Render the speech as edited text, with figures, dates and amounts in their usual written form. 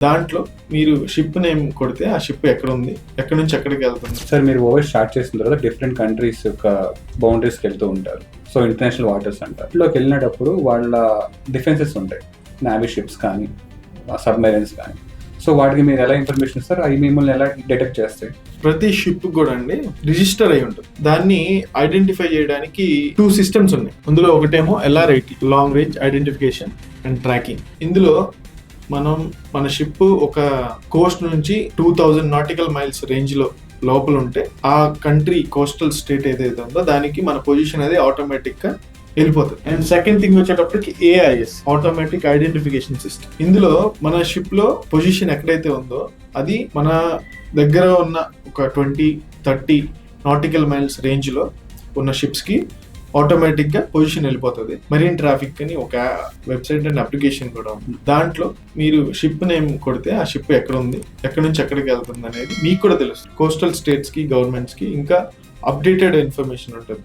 దాంట్లో మీరు ship name కొడితే ఆ షిప్ ఎక్కడ ఉంది, ఎక్కడి నుంచి ఎక్కడికి వెళ్తుంది. సార్ మీరు ఓవర్ స్టార్ట్ చేసిన తర్వాత డిఫరెంట్ కంట్రీస్ యొక్క బౌండరీస్కి వెళ్తూ ఉంటారు. సో ఇంటర్నేషనల్ వాటర్స్ అంటారు. ఇంట్లోకి వెళ్ళినప్పుడు వాళ్ళ డిఫెన్సెస్ ఉంటాయి, నావీ షిప్స్ కానీ సబ్మెరైన్స్ కానీ. సో వాటికి మీరు ఎలా ఇన్ఫర్మేషన్ ఇస్తారు, అవి మిమ్మల్ని ఎలా డిటెక్ట్ చేస్తాయి? ప్రతి షిప్ కూడా అండి రిజిస్టర్ అయి ఉంటుంది. దాన్ని ఐడెంటిఫై చేయడానికి 2 సిస్టమ్స్ ఉన్నాయి. అందులో ఒకటేమో LRIT, long range identification and tracking. ఇందులో మన షిప్ ఒక కోస్ట్ నుంచి 2000 నాటికల్ మైల్స్ రేంజ్ లో లోపల ఉంటే ఆ కంట్రీ కోస్టల్ స్టేట్ ఏదైతే ఉందో దానికి మన పొజిషన్ అనేది ఆటోమేటిక్ గా వెళ్ళిపోతుంది. అండ్ సెకండ్ థింగ్ వచ్చేటప్పటికి AIS, ఆటోమేటిక్ ఐడెంటిఫికేషన్ సిస్టమ్. ఇందులో మన షిప్ లో పొజిషన్ ఎక్కడైతే ఉందో అది మన దగ్గర ఉన్న ఒక 20-30 నాటికల్ మైల్స్ రేంజ్ లో ఉన్న షిప్స్ కి ఆటోమేటిక్ గా పొజిషన్ వెళ్ళిపోతుంది. మరీన్ ట్రాఫిక్ అని ఒక వెబ్సైట్ అండ్ అప్లికేషన్ కూడా ఉంది. దాంట్లో మీరు షిప్ నేమ్ కొడితే ఆ షిప్ ఎక్కడ ఉంది, ఎక్కడి నుంచి ఎక్కడికి వెళ్తుంది అనేది మీకు కూడా తెలుస్తుంది. కోస్టల్ స్టేట్స్ కి, గవర్నమెంట్స్ కి ఇంకా అప్డేటెడ్ ఇన్ఫర్మేషన్ ఉంటుంది.